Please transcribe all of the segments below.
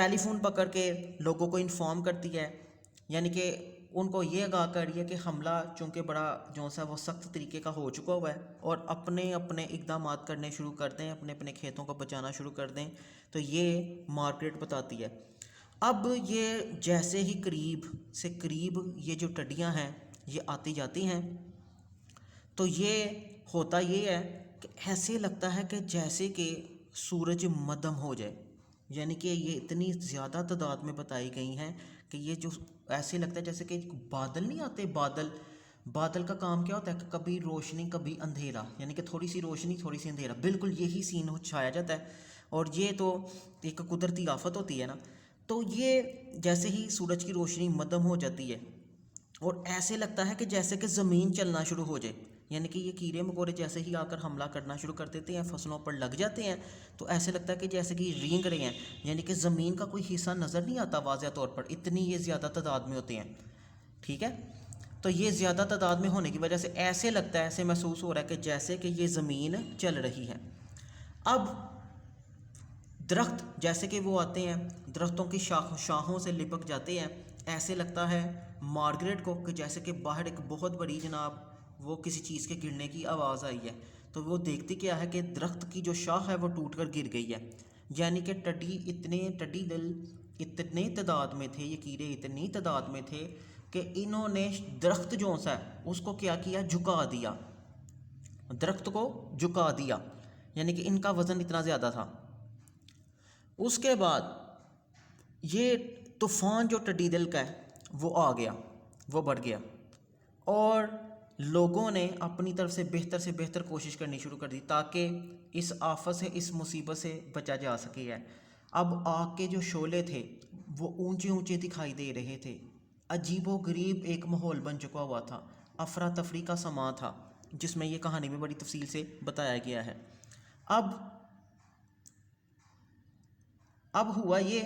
ٹیلی phone پکڑ کے لوگوں کو انفارم کرتی ہے، یعنی کہ ان کو یہ آگاہ کر رہی ہے کہ حملہ چونکہ بڑا جو سا وہ سخت طریقے کا ہو چکا ہوا ہے، اور اپنے اپنے اقدامات کرنے شروع کر دیں، اپنے اپنے کھیتوں کو بچانا شروع کر دیں۔ تو یہ مارگریٹ بتاتی ہے۔ اب یہ جیسے ہی قریب سے قریب یہ جو ٹڈیاں ہیں یہ آتی جاتی ہیں، تو یہ ہوتا یہ ہے کہ ایسے لگتا ہے کہ جیسے کہ سورج مدھم ہو جائے، یعنی کہ یہ اتنی زیادہ تعداد میں بتائی گئی ہیں کہ یہ جو ایسے لگتا ہے جیسے کہ بادل نہیں آتے، بادل کا کام کیا ہوتا ہے کہ کبھی روشنی کبھی اندھیرا، یعنی کہ تھوڑی سی روشنی تھوڑی سی اندھیرا، بالکل یہی سین چھایا جاتا ہے، اور یہ تو ایک قدرتی آفت ہوتی ہے نا۔ تو یہ جیسے ہی سورج کی روشنی مدھم ہو جاتی ہے اور ایسے لگتا ہے کہ جیسے کہ زمین چلنا شروع ہو جائے، یعنی کہ یہ کیڑے مکوڑے جیسے ہی آ کر حملہ کرنا شروع کر دیتے ہیں، فصلوں پر لگ جاتے ہیں، تو ایسے لگتا ہے کہ جیسے کہ رینگ رہے ہیں، یعنی کہ زمین کا کوئی حصہ نظر نہیں آتا واضح طور پر، اتنی یہ زیادہ تعداد میں ہوتے ہیں، ٹھیک ہے۔ تو یہ زیادہ تعداد میں ہونے کی وجہ سے ایسے لگتا ہے، ایسے محسوس ہو رہا ہے کہ جیسے کہ یہ زمین چل رہی ہے۔ اب درخت جیسے کہ وہ آتے ہیں، درختوں کی شاخوں سے لپک جاتے ہیں، ایسے لگتا ہے مارگریٹ کو کہ جیسے کہ باہر ایک بہت بڑی جناب وہ کسی چیز کے گرنے کی آواز آئی ہے، تو وہ دیکھتی کیا ہے کہ درخت کی جو شاخ ہے وہ ٹوٹ کر گر گئی ہے، یعنی کہ ٹڈی دل اتنے تعداد میں تھے، یہ کیڑے اتنی تعداد میں تھے کہ انہوں نے درخت جو سا ہے اس کو کیا کیا، جھکا دیا، درخت کو جھکا دیا، یعنی کہ ان کا وزن اتنا زیادہ تھا۔ اس کے بعد یہ طوفان جو ٹڈی دل کا ہے وہ آ گیا، وہ بڑھ گیا، اور لوگوں نے اپنی طرف سے بہتر کوشش کرنی شروع کر دی تاکہ اس آفت سے، اس مصیبت سے بچا جا سکے ہے۔ اب آگ کے جو شعلے تھے وہ اونچے اونچے دکھائی دے رہے تھے، عجیب و غریب ایک ماحول بن چکا ہوا تھا، افراتفری کا سماں تھا، جس میں یہ کہانی میں بڑی تفصیل سے بتایا گیا ہے۔ اب ہوا یہ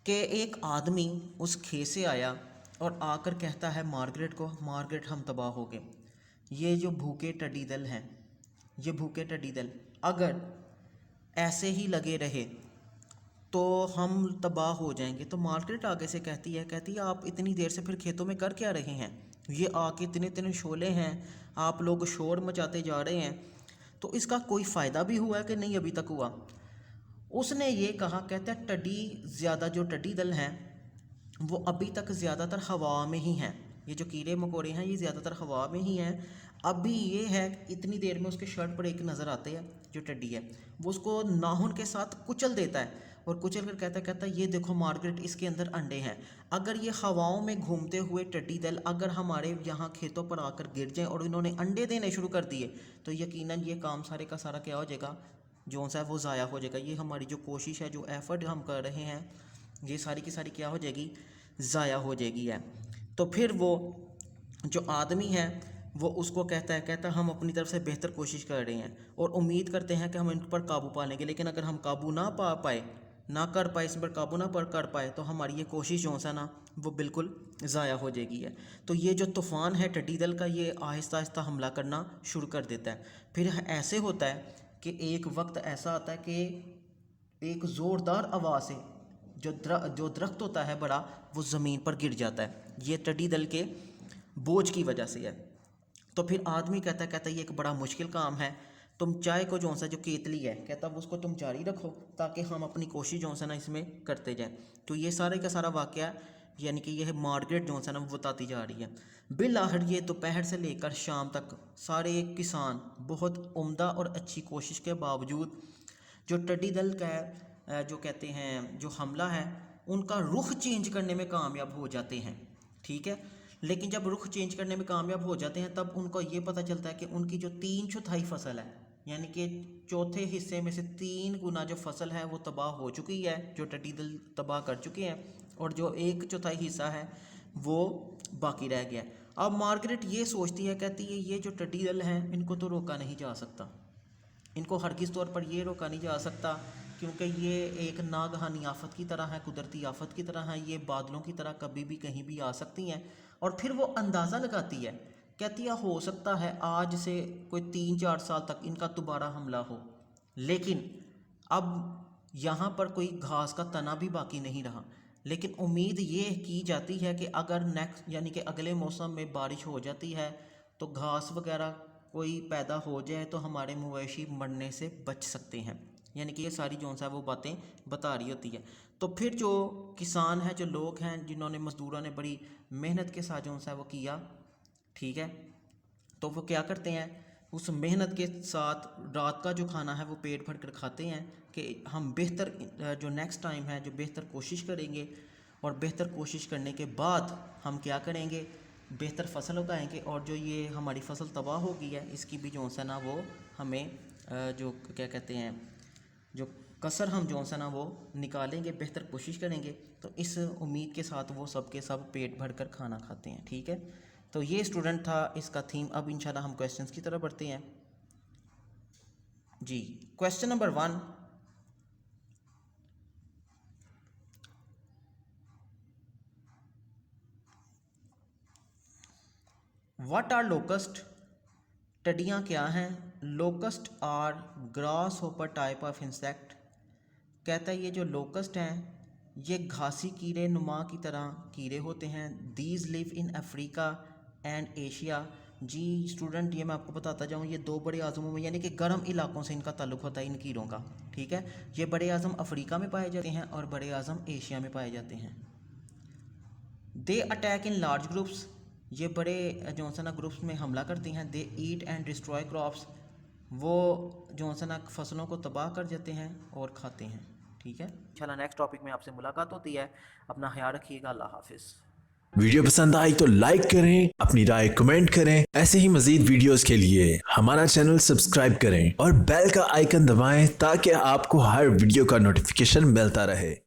کہ ایک آدمی اس کھیت سے آیا اور آ کر کہتا ہے مارگریٹ کو، مارگریٹ ہم تباہ ہو گئے، یہ جو بھوکے ٹڈی دل ہیں، یہ بھوکے ٹڈی دل اگر ایسے ہی لگے رہے تو ہم تباہ ہو جائیں گے۔ تو مارگریٹ آگے سے کہتی ہے آپ اتنی دیر سے پھر کھیتوں میں کر کیا رہے ہیں، یہ آ کے اتنے شعلے ہیں، آپ لوگ شور مچاتے جا رہے ہیں، تو اس کا کوئی فائدہ بھی ہوا ہے کہ نہیں ابھی تک ہوا۔ اس نے یہ کہا، کہتا ہے جو ٹڈی دل ہیں وہ ابھی تک زیادہ تر ہوا میں ہی ہیں، یہ جو کیڑے مکوڑے ہیں یہ زیادہ تر ہوا میں ہی ہیں، ابھی یہ ہے اتنی دیر میں اس کے شرٹ پر ایک نظر آتے ہیں جو ٹڈی ہے، وہ اس کو ناخن کے ساتھ کچل دیتا ہے اور کچل کر کہتا ہے یہ دیکھو مارگریٹ، اس کے اندر انڈے ہیں، اگر یہ ہواؤں میں گھومتے ہوئے ٹڈی دل اگر ہمارے یہاں کھیتوں پر آ کر گر جائیں اور انہوں نے انڈے دینے شروع کر دیے تو یقیناً یہ کام سارے کا سارا کیا ہو جائے گا، جو سا ہے وہ ضائع ہو جائے گا، یہ ہماری جو کوشش ہے، جو ایفرٹ ہم کر رہے ہیں، یہ ساری کی ساری کیا ہو جائے گی، ضائع ہو جائے گی ہے۔ تو پھر وہ جو آدمی ہے وہ اس کو کہتا ہے ہم اپنی طرف سے بہتر کوشش کر رہے ہیں اور امید کرتے ہیں کہ ہم ان پر قابو پا لیں گے، لیکن اگر ہم قابو نہ کر پائے اس پر قابو نہ کر پائے تو ہماری یہ کوشش جو ہے نا وہ بالکل ضائع ہو جائے گی ہے۔ تو یہ جو طوفان ہے ٹڈی دل کا، یہ آہستہ آہستہ حملہ کرنا شروع کر دیتا ہے۔ پھر ایسے ہوتا ہے کہ ایک وقت ایسا آتا ہے کہ ایک زوردار آواز سے جو درخت ہوتا ہے بڑا، وہ زمین پر گر جاتا ہے، یہ ٹڈی دل کے بوجھ کی وجہ سے ہے۔ تو پھر آدمی کہتا ہے یہ ایک بڑا مشکل کام ہے، تم چائے کو جو کیتلی ہے، کہتا اس کو تم جاری رکھو تاکہ ہم اپنی کوشش نا اس میں کرتے جائیں۔ تو یہ سارے کا سارا واقعہ یعنی کہ یہ مارگریٹ نا وہ بتاتی جا رہی ہے۔ بالآخر یہ دوپہر سے لے کر شام تک سارے کسان بہت عمدہ اور اچھی کوشش کے باوجود جو ٹڈی دل کا جو کہتے ہیں جو حملہ ہے ان کا رخ چینج کرنے میں کامیاب ہو جاتے ہیں، ٹھیک ہے۔ لیکن جب رخ چینج کرنے میں کامیاب ہو جاتے ہیں تب ان کو یہ پتہ چلتا ہے کہ ان کی جو 3/4 فصل ہے، یعنی کہ چوتھے حصے میں سے 3 گنا جو فصل ہے وہ تباہ ہو چکی ہے، جو ٹڈی دل تباہ کر چکے ہیں، اور جو 1/4 حصہ ہے وہ باقی رہ گیا۔ اب مارگریٹ یہ سوچتی ہے، کہتی ہے یہ جو ٹڈی دل ہیں ان کو تو روکا نہیں جا سکتا، ان کو ہرگز طور پر یہ روکا نہیں جا سکتا، کیونکہ یہ ایک ناگہانی آفت کی طرح ہے، قدرتی آفت کی طرح ہے، یہ بادلوں کی طرح کبھی بھی کہیں بھی آ سکتی ہیں۔ اور پھر وہ اندازہ لگاتی ہے، کہتی ہے ہو سکتا ہے آج سے کوئی 3-4 سال تک ان کا دوبارہ حملہ ہو، لیکن اب یہاں پر کوئی گھاس کا تنا بھی باقی نہیں رہا، لیکن امید یہ کی جاتی ہے کہ اگر نیکسٹ یعنی کہ اگلے موسم میں بارش ہو جاتی ہے تو گھاس وغیرہ کوئی پیدا ہو جائے تو ہمارے مویشی مرنے سے بچ سکتے ہیں، یعنی کہ یہ ساری جو ہے وہ باتیں بتا رہی ہوتی ہے۔ تو پھر جو کسان ہیں، جو لوگ ہیں جنہوں نے مزدوروں نے بڑی محنت کے ساتھ جو ہے وہ کیا، ٹھیک ہے، تو وہ کیا کرتے ہیں، اس محنت کے ساتھ رات کا جو کھانا ہے وہ پیٹ بھر کر کھاتے ہیں کہ ہم بہتر جو نیکسٹ ٹائم ہے جو بہتر کوشش کریں گے، اور بہتر کوشش کرنے کے بعد ہم کیا کریں گے، بہتر فصل اگائیں گے، اور جو یہ ہماری فصل تباہ ہو گئی ہے اس کی بھی جو ہے نا وہ ہمیں جو کیا کہتے ہیں جو کسر ہم جو ہے نا وہ نکالیں گے، بہتر کوشش کریں گے۔ تو اس امید کے ساتھ وہ سب کے سب پیٹ بھر کر کھانا کھاتے ہیں، ٹھیک ہے۔ تو یہ اسٹوڈنٹ تھا اس کا تھیم۔ اب انشاءاللہ ہم کویسچنز کی طرف بڑھتے ہیں۔ جی، question number 1، what are locust? ٹڈیاں کیا ہیں؟ Locust are grasshopper type of insect. کہتا ہے یہ جو لوکسٹ ہیں یہ گھاسی کیڑے نما کی طرح کیڑے ہوتے ہیں۔ These live in Africa and Asia. جی اسٹوڈنٹ، یہ میں آپ کو بتاتا جاؤں، یہ دو بڑے اعظموں میں یعنی کہ گرم علاقوں سے ان کا تعلق ہوتا ہے ان کیڑوں کا، ٹھیک ہے۔ یہ بڑے اعظم افریقہ میں پائے جاتے ہیں اور بڑے اعظم ایشیا میں پائے جاتے ہیں۔ They attack in large groups. یہ بڑے جو ہے نا گروپس میں حملہ کرتے ہیں۔ دے ایٹ اینڈ ڈسٹروائے کراپس۔ وہ جو ہے نا فصلوں کو تباہ کر جاتے ہیں اور کھاتے ہیں، ٹھیک ہے۔ انشاءاللہ نیکسٹ ٹاپک میں آپ سے ملاقات ہوتی ہے۔ اپنا خیال رکھیے گا۔ اللہ حافظ۔ ویڈیو پسند آئی تو لائک کریں، اپنی رائے کمنٹ کریں۔ ایسے ہی مزید ویڈیوز کے لیے ہمارا چینل سبسکرائب کریں اور بیل کا آئیکن دبائیں تاکہ آپ کو ہر ویڈیو کا نوٹیفیکیشن ملتا رہے۔